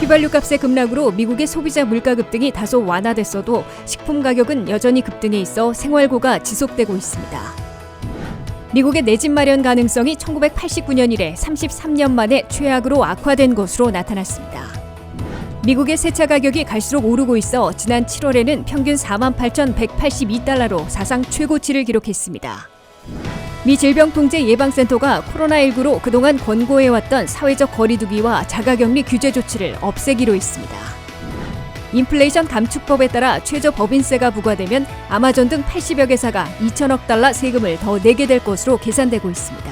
휘발유 값의 급락으로 미국의 소비자 물가 급등이 다소 완화됐어도 식품 가격은 여전히 급등해 있어 생활고가 지속되고 있습니다. 미국의 내 집 마련 가능성이 1989년 이래 33년 만에 최악으로 악화된 것으로 나타났습니다. 미국의 세차 가격이 갈수록 오르고 있어 지난 7월에는 평균 48,182달러로 사상 최고치를 기록했습니다. 미 질병통제예방센터가 코로나19로 그동안 권고해왔던 사회적 거리두기와 자가격리 규제 조치를 없애기로 했습니다. 인플레이션 감축법에 따라 최저 법인세가 부과되면 아마존 등 80여 개사가 2천억 달러 세금을 더 내게 될 것으로 계산되고 있습니다.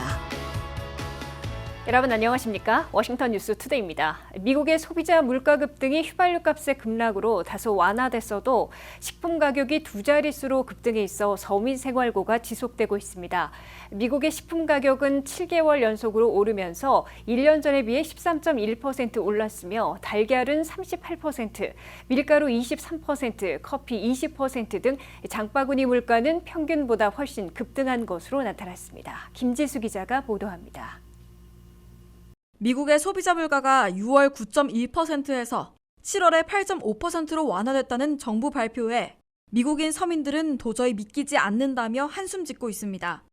여러분 안녕하십니까? 워싱턴 뉴스 투데이입니다. 미국의 소비자 물가 급등이 휘발유 값의 급락으로 다소 완화됐어도 식품 가격이 두 자릿수로 급등해 있어 서민 생활고가 지속되고 있습니다. 미국의 식품 가격은 7개월 연속으로 오르면서 1년 전에 비해 13.1% 올랐으며 달걀은 38%, 밀가루 23%, 커피 20% 등 장바구니 물가는 평균보다 훨씬 급등한 것으로 나타났습니다. 김지수 기자가 보도합니다. 미국의 소비자 물가가 6월 9.1%에서 7월에 8.5%로 완화됐다는 정부 발표에 미국인 서민들은 도저히 믿기지 않는다며 한숨 짓고 있습니다.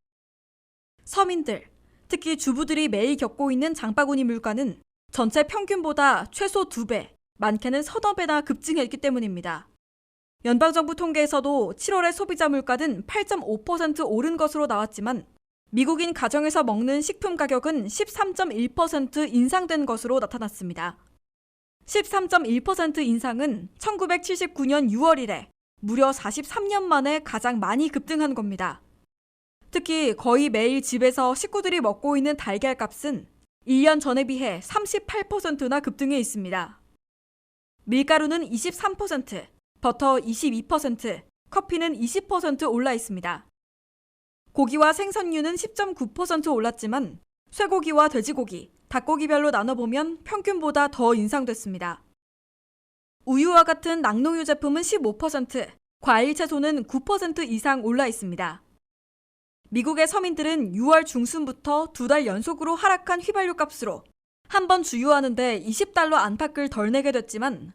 서민들, 특히 주부들이 매일 겪고 있는 장바구니 물가는 전체 평균보다 최소 2배, 많게는 서너 배나 급증했기 때문입니다. 연방정부 통계에서도 7월의 소비자 물가는 8.5% 오른 것으로 나왔지만 미국인 가정에서 먹는 식품 가격은 13.1% 인상된 것으로 나타났습니다. 13.1% 인상은 1979년 6월 이래 무려 43년 만에 가장 많이 급등한 겁니다. 특히 거의 매일 집에서 식구들이 먹고 있는 달걀 값은 1년 전에 비해 38%나 급등해 있습니다. 밀가루는 23%, 버터 22%, 커피는 20% 올라 있습니다. 고기와 생선류는 10.9% 올랐지만 쇠고기와 돼지고기, 닭고기별로 나눠보면 평균보다 더 인상됐습니다. 우유와 같은 낙농유 제품은 15%, 과일 채소는 9% 이상 올라 있습니다. 미국의 서민들은 6월 중순부터 2달 연속으로 하락한 휘발유 값으로 한 번 주유하는데 20달러 안팎을 덜 내게 됐지만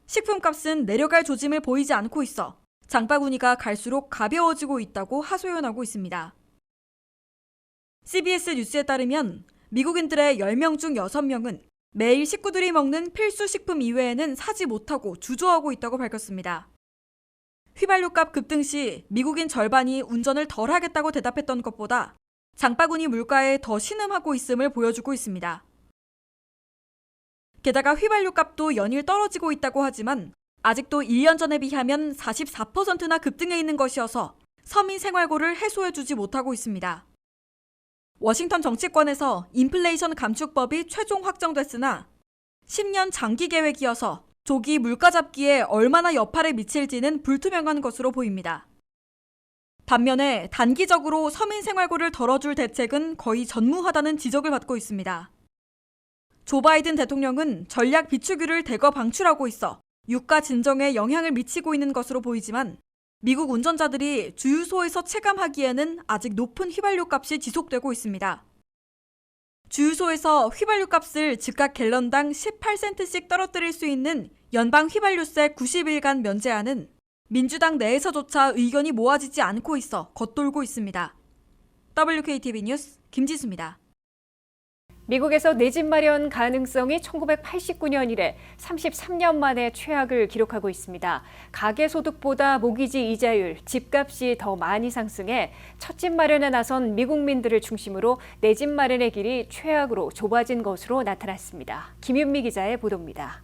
식품값은 내려갈 조짐을 보이지 않고 있어 장바구니가 갈수록 가벼워지고 있다고 하소연하고 있습니다. CBS 뉴스에 따르면 미국인들의 10명 중 6명은 매일 식구들이 먹는 필수 식품 이외에는 사지 못하고 주저하고 있다고 밝혔습니다. 휘발유값 급등 시 미국인 절반이 운전을 덜 하겠다고 대답했던 것보다 장바구니 물가에 더 신음하고 있음을 보여주고 있습니다. 게다가 휘발유값도 연일 떨어지고 있다고 하지만 아직도 1년 전에 비하면 44%나 급등해 있는 것이어서 서민 생활고를 해소해주지 못하고 있습니다. 워싱턴 정치권에서 인플레이션 감축법이 최종 확정됐으나 10년 장기 계획이어서 조기 물가 잡기에 얼마나 여파를 미칠지는 불투명한 것으로 보입니다. 반면에 단기적으로 서민 생활고를 덜어줄 대책은 거의 전무하다는 지적을 받고 있습니다. 조 바이든 대통령은 전략 비축유를 대거 방출하고 있어 유가 진정에 영향을 미치고 있는 것으로 보이지만 미국 운전자들이 주유소에서 체감하기에는 아직 높은 휘발유 값이 지속되고 있습니다. 주유소에서 휘발유 값을 즉각 갤런당 18센트씩 떨어뜨릴 수 있는 연방 휘발유세 90일간 면제안은 민주당 내에서조차 의견이 모아지지 않고 있어 겉돌고 있습니다. WKTV 뉴스 김지수입니다. 미국에서 내 집 마련 가능성이 1989년 이래 33년 만에 최악을 기록하고 있습니다. 가계소득보다 모기지 이자율, 집값이 더 많이 상승해 첫 집 마련에 나선 미국민들을 중심으로 내 집 마련의 길이 최악으로 좁아진 것으로 나타났습니다. 김윤미 기자의 보도입니다.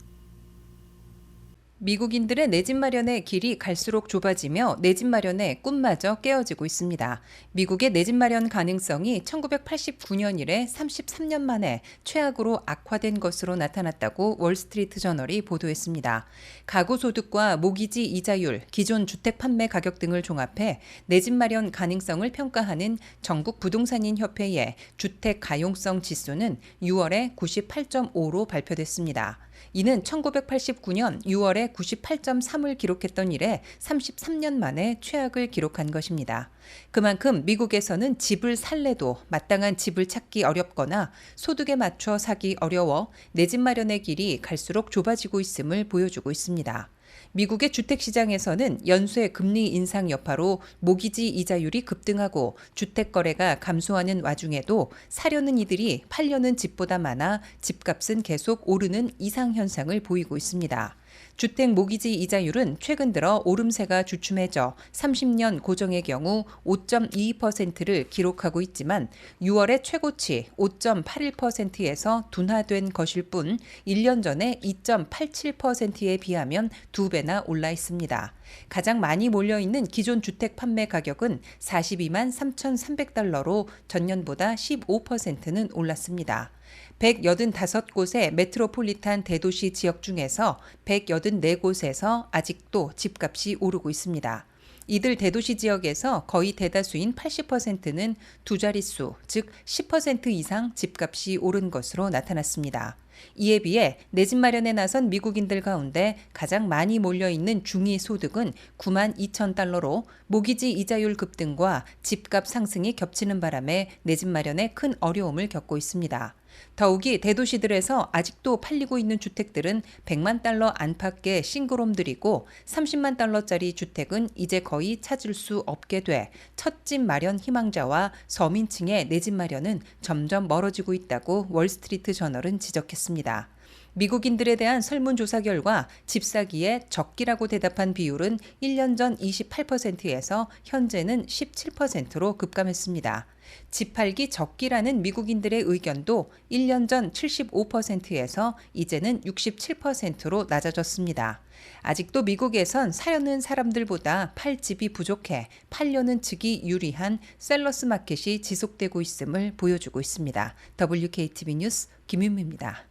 미국인들의 내 집 마련의 길이 갈수록 좁아지며 내 집 마련의 꿈마저 깨어지고 있습니다. 미국의 내 집 마련 가능성이 1989년 이래 33년 만에 최악으로 악화된 것으로 나타났다고 월스트리트 저널이 보도했습니다. 가구 소득과 모기지 이자율, 기존 주택 판매 가격 등을 종합해 내 집 마련 가능성을 평가하는 전국 부동산인 협회의 주택 가용성 지수는 6월에 98.5로 발표됐습니다. 이는 1989년 6월에 98.3을 기록했던 이래 33년 만에 최악을 기록한 것입니다. 그만큼 미국에서는 집을 살래도 마땅한 집을 찾기 어렵거나 소득에 맞춰 사기 어려워 내 집 마련의 길이 갈수록 좁아지고 있음을 보여주고 있습니다. 미국의 주택시장에서는 연쇄 금리 인상 여파로 모기지 이자율이 급등하고 주택 거래가 감소하는 와중에도 사려는 이들이 팔려는 집보다 많아 집값은 계속 오르는 이상현상을 보이고 있습니다. 주택 모기지 이자율은 최근 들어 오름세가 주춤해져 30년 고정의 경우 5.22%를 기록하고 있지만 6월의 최고치 5.81%에서 둔화된 것일 뿐 1년 전에 2.87%에 비하면 2배나 올라 있습니다. 가장 많이 몰려있는 기존 주택 판매 가격은 42만 3,300달러로 전년보다 15%는 올랐습니다. 185곳의 메트로폴리탄 대도시 지역 중에서 184곳에서 아직도 집값이 오르고 있습니다. 이들 대도시 지역에서 거의 대다수인 80%는 두 자릿수, 즉 10% 이상 집값이 오른 것으로 나타났습니다. 이에 비해 내 집 마련에 나선 미국인들 가운데 가장 많이 몰려있는 중위 소득은 9만 2천 달러로 모기지 이자율 급등과 집값 상승이 겹치는 바람에 내 집 마련에 큰 어려움을 겪고 있습니다. 더욱이 대도시들에서 아직도 팔리고 있는 주택들은 100만 달러 안팎의 싱글홈들이고 30만 달러짜리 주택은 이제 거의 찾을 수 없게 돼 첫 집 마련 희망자와 서민층의 내 집 마련은 점점 멀어지고 있다고 월스트리트 저널은 지적했습니다. 미국인들에 대한 설문조사 결과 집 사기에 적기라고 대답한 비율은 1년 전 28%에서 현재는 17%로 급감했습니다. 집 팔기 적기라는 미국인들의 의견도 1년 전 75%에서 이제는 67%로 낮아졌습니다. 아직도 미국에선 사려는 사람들보다 팔 집이 부족해 팔려는 측이 유리한 셀러스 마켓이 지속되고 있음을 보여주고 있습니다. WKTV 뉴스 김윤미입니다.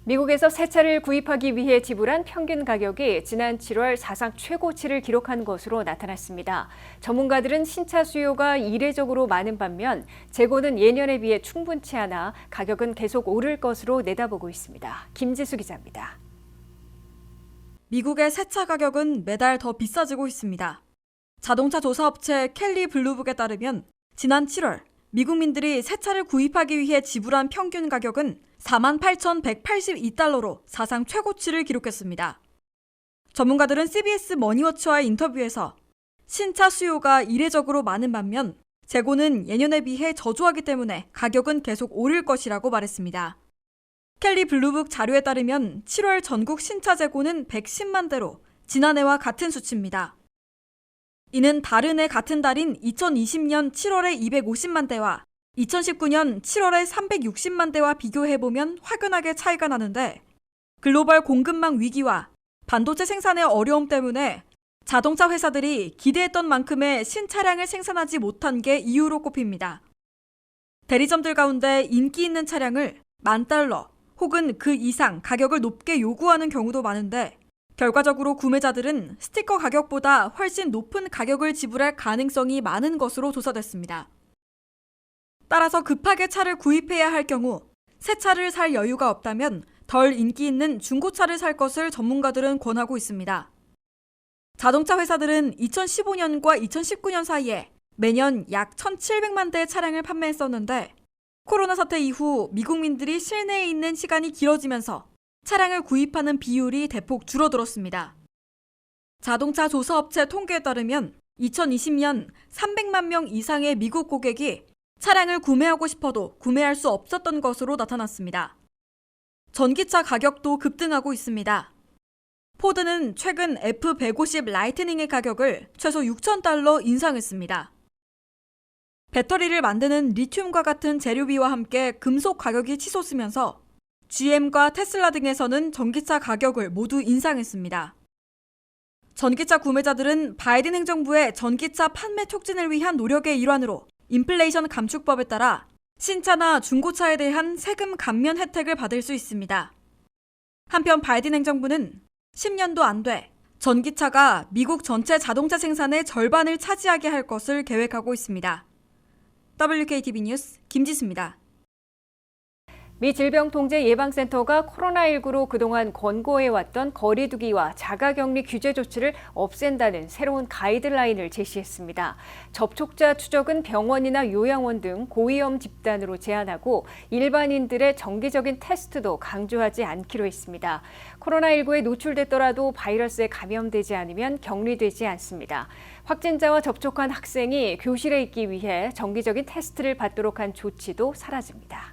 미국에서 새 차를 구입하기 위해 지불한 평균 가격이 지난 7월 사상 최고치를 기록한 것으로 나타났습니다. 전문가들은 신차 수요가 이례적으로 많은 반면 재고는 예년에 비해 충분치 않아 가격은 계속 오를 것으로 내다보고 있습니다. 김지수 기자입니다. 미국의 새 차 가격은 매달 더 비싸지고 있습니다. 자동차 조사업체 켈리 블루북에 따르면 지난 7월 미국민들이 새 차를 구입하기 위해 지불한 평균 가격은 48,182달러로 사상 최고치를 기록했습니다. 전문가들은 CBS 머니워치와의 인터뷰에서 신차 수요가 이례적으로 많은 반면 재고는 예년에 비해 저조하기 때문에 가격은 계속 오를 것이라고 말했습니다. 켈리 블루북 자료에 따르면 7월 전국 신차 재고는 110만 대로 지난해와 같은 수치입니다. 이는 다른 해 같은 달인 2020년 7월에 250만 대와 2019년 7월에 360만 대와 비교해보면 확연하게 차이가 나는데 글로벌 공급망 위기와 반도체 생산의 어려움 때문에 자동차 회사들이 기대했던 만큼의 신차량을 생산하지 못한 게 이유로 꼽힙니다. 대리점들 가운데 인기 있는 차량을 $10,000 혹은 그 이상 가격을 높게 요구하는 경우도 많은데 결과적으로 구매자들은 스티커 가격보다 훨씬 높은 가격을 지불할 가능성이 많은 것으로 조사됐습니다. 따라서 급하게 차를 구입해야 할 경우 새 차를 살 여유가 없다면 덜 인기 있는 중고차를 살 것을 전문가들은 권하고 있습니다. 자동차 회사들은 2015년과 2019년 사이에 매년 약 1,700만 대의 차량을 판매했었는데 코로나 사태 이후 미국민들이 실내에 있는 시간이 길어지면서 차량을 구입하는 비율이 대폭 줄어들었습니다. 자동차 조사업체 통계에 따르면 2020년 300만 명 이상의 미국 고객이 차량을 구매하고 싶어도 구매할 수 없었던 것으로 나타났습니다. 전기차 가격도 급등하고 있습니다. 포드는 최근 F150 라이트닝의 가격을 최소 $6,000 인상했습니다. 배터리를 만드는 리튬과 같은 재료비와 함께 금속 가격이 치솟으면서 GM과 테슬라 등에서는 전기차 가격을 모두 인상했습니다. 전기차 구매자들은 바이든 행정부의 전기차 판매 촉진을 위한 노력의 일환으로 인플레이션 감축법에 따라 신차나 중고차에 대한 세금 감면 혜택을 받을 수 있습니다. 한편 바이든 행정부는 10년도 안 돼 전기차가 미국 전체 자동차 생산의 절반을 차지하게 할 것을 계획하고 있습니다. WKTV 뉴스 김지수입니다. 미 질병통제예방센터가 코로나19로 그동안 권고해왔던 거리두기와 자가격리 규제 조치를 없앤다는 새로운 가이드라인을 제시했습니다. 접촉자 추적은 병원이나 요양원 등 고위험 집단으로 제한하고 일반인들의 정기적인 테스트도 강조하지 않기로 했습니다. 코로나19에 노출됐더라도 바이러스에 감염되지 않으면 격리되지 않습니다. 확진자와 접촉한 학생이 교실에 있기 위해 정기적인 테스트를 받도록 한 조치도 사라집니다.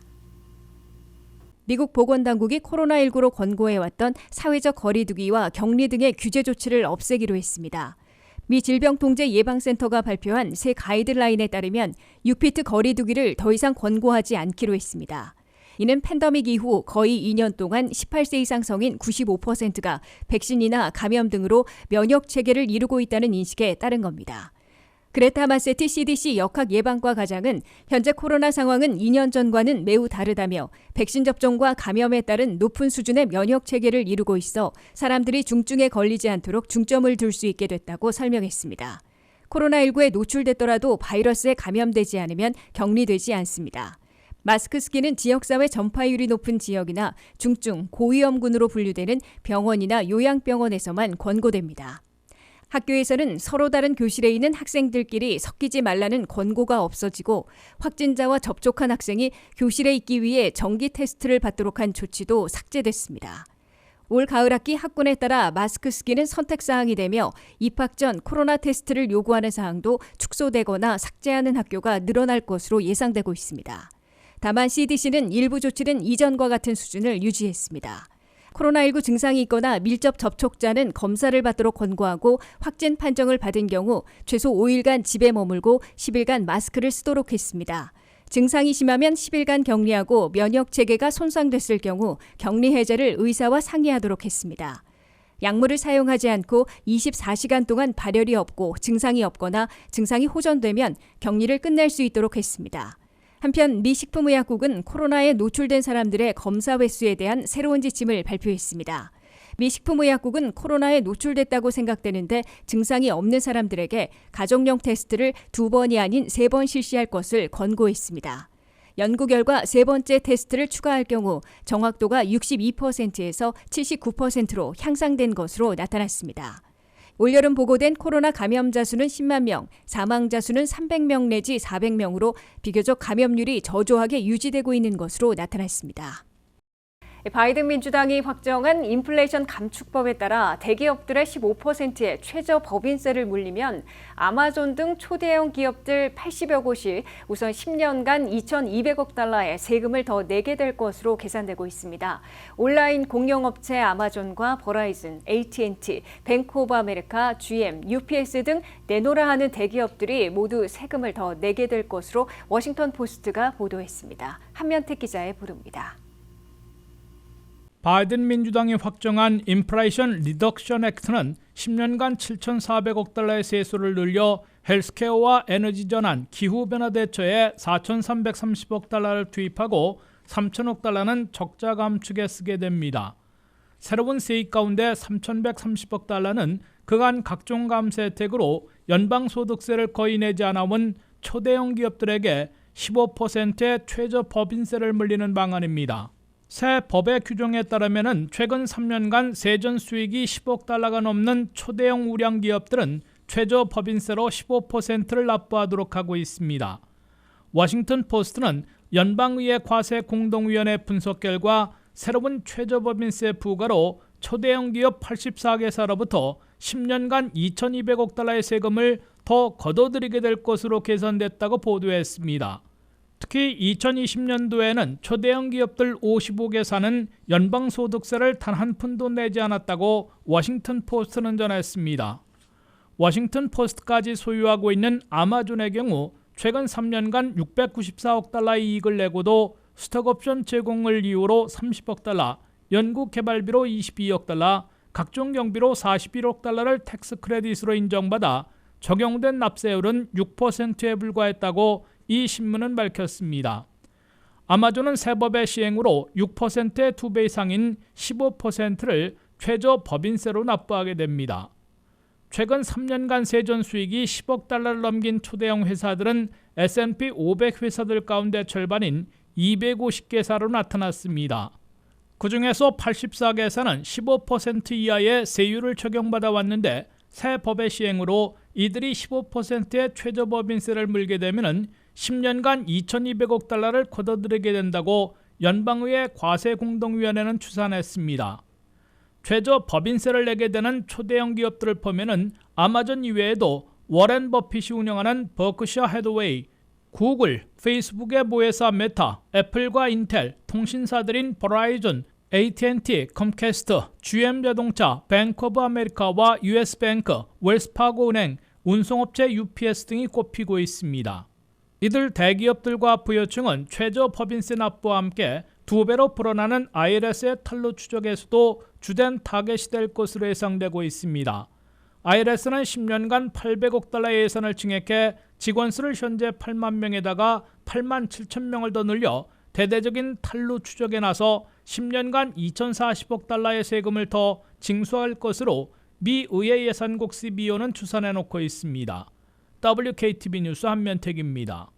미국 보건당국이 코로나19로 권고해왔던 사회적 거리두기와 격리 등의 규제 조치를 없애기로 했습니다. 미 질병통제예방센터가 발표한 새 가이드라인에 따르면 6피트 거리두기를 더 이상 권고하지 않기로 했습니다. 이는 팬데믹 이후 거의 2년 동안 18세 이상 성인 95%가 백신이나 감염 등으로 면역 체계를 이루고 있다는 인식에 따른 겁니다. 그레타 마세티 CDC 역학예방과 과장은 현재 코로나 상황은 2년 전과는 매우 다르다며 백신 접종과 감염에 따른 높은 수준의 면역 체계를 이루고 있어 사람들이 중증에 걸리지 않도록 중점을 둘 수 있게 됐다고 설명했습니다. 코로나19에 노출됐더라도 바이러스에 감염되지 않으면 격리되지 않습니다. 마스크 쓰기는 지역사회 전파율이 높은 지역이나 중증, 고위험군으로 분류되는 병원이나 요양병원에서만 권고됩니다. 학교에서는 서로 다른 교실에 있는 학생들끼리 섞이지 말라는 권고가 없어지고 확진자와 접촉한 학생이 교실에 있기 위해 정기 테스트를 받도록 한 조치도 삭제됐습니다. 올 가을 학기 학군에 따라 마스크 쓰기는 선택사항이 되며 입학 전 코로나 테스트를 요구하는 사항도 축소되거나 삭제하는 학교가 늘어날 것으로 예상되고 있습니다. 다만 CDC는 일부 조치는 이전과 같은 수준을 유지했습니다. 코로나19 증상이 있거나 밀접 접촉자는 검사를 받도록 권고하고 확진 판정을 받은 경우 최소 5일간 집에 머물고 10일간 마스크를 쓰도록 했습니다. 증상이 심하면 10일간 격리하고 면역 체계가 손상됐을 경우 격리 해제를 의사와 상의하도록 했습니다. 약물을 사용하지 않고 24시간 동안 발열이 없고 증상이 없거나 증상이 호전되면 격리를 끝낼 수 있도록 했습니다. 한편 미 식품의약국은 코로나에 노출된 사람들의 검사 횟수에 대한 새로운 지침을 발표했습니다. 미 식품의약국은 코로나에 노출됐다고 생각되는데 증상이 없는 사람들에게 가족용 테스트를 2번이 아닌 3번 실시할 것을 권고했습니다. 연구 결과 세 번째 테스트를 추가할 경우 정확도가 62%에서 79%로 향상된 것으로 나타났습니다. 올여름 보고된 코로나 감염자 수는 10만 명, 사망자 수는 300명 내지 400명으로 비교적 감염률이 저조하게 유지되고 있는 것으로 나타났습니다. 바이든 민주당이 확정한 인플레이션 감축법에 따라 대기업들의 15%의 최저 법인세를 물리면 아마존 등 초대형 기업들 80여 곳이 우선 10년간 2,200억 달러의 세금을 더 내게 될 것으로 계산되고 있습니다. 온라인 공용업체 아마존과 버라이즌, AT&T, 뱅크 오브 아메리카, GM, UPS 등 내노라 하는 대기업들이 모두 세금을 더 내게 될 것으로 워싱턴 포스트가 보도했습니다. 한면태 기자의 보도입니다. 바이든 민주당이 확정한 인플레이션 리덕션 액트는 10년간 7,400억 달러의 세수를 늘려 헬스케어와 에너지 전환, 기후변화 대처에 4,330억 달러를 투입하고 3,000억 달러는 적자 감축에 쓰게 됩니다. 새로운 세입 가운데 3,130억 달러는 그간 각종 감세 혜택으로 연방소득세를 거의 내지 않아온 초대형 기업들에게 15%의 최저 법인세를 물리는 방안입니다. 새 법의 규정에 따르면 최근 3년간 세전 수익이 10억 달러가 넘는 초대형 우량 기업들은 최저 법인세로 15%를 납부하도록 하고 있습니다. 워싱턴 포스트는 연방의회 과세 공동위원회 분석 결과 새로운 최저 법인세 부과로 초대형 기업 84개사로부터 10년간 2,200억 달러의 세금을 더 걷어들이게 될 것으로 계산됐다고 보도했습니다. 특히 2020년도에는 초대형 기업들 55개사는 연방소득세를 단 한 푼도 내지 않았다고 워싱턴 포스트는 전했습니다. 워싱턴 포스트까지 소유하고 있는 아마존의 경우 최근 3년간 694억 달러의 이익을 내고도 스톡옵션 제공을 이유로 30억 달러, 연구개발비로 22억 달러, 각종 경비로 41억 달러를 텍스 크레딧으로 인정받아 적용된 납세율은 6%에 불과했다고 이 신문은 밝혔습니다. 아마존은 새 법의 시행으로 6%의 2배 이상인 15%를 최저 법인세로 납부하게 됩니다. 최근 3년간 세전 수익이 10억 달러를 넘긴 초대형 회사들은 S&P 500 회사들 가운데 절반인 250개사로 나타났습니다. 그 중에서 84개사는 15% 이하의 세율을 적용받아 왔는데 새 법의 시행으로 이들이 15%의 최저법인세를 물게 되면 10년간 2,200억 달러를 걷어들이게 된다고 연방의회 과세공동위원회는 추산했습니다. 최저 법인세를 내게 되는 초대형 기업들을 보면은 아마존 이외에도 워렌 버핏이 운영하는 버크셔 해더웨이, 구글, 페이스북의 모회사 메타, 애플과 인텔, 통신사들인 버라이즌, AT&T, 컴캐스트, GM자동차, 뱅크 오브 아메리카와 US뱅크, 웰스파고은행, 운송업체 UPS 등이 꼽히고 있습니다. 이들 대기업들과 부여층은 최저 법인세 납부와 함께 2배로 불어나는 IRS의 탈루 추적에서도 주된 타겟이 될 것으로 예상되고 있습니다. IRS는 10년간 800억 달러의 예산을 증액해 직원 수를 현재 8만 명에다가 8만 7천 명을 더 늘려 대대적인 탈루 추적에 나서 10년간 2,040억 달러의 세금을 더 징수할 것으로 미 의회 예산국 CBO는 추산해놓고 있습니다. WKTV 뉴스 한면택입니다.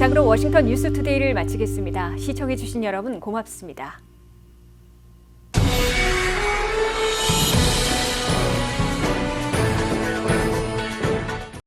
이상으로 워싱턴 뉴스투데이를 마치겠습니다. 시청해주신 여러분 고맙습니다.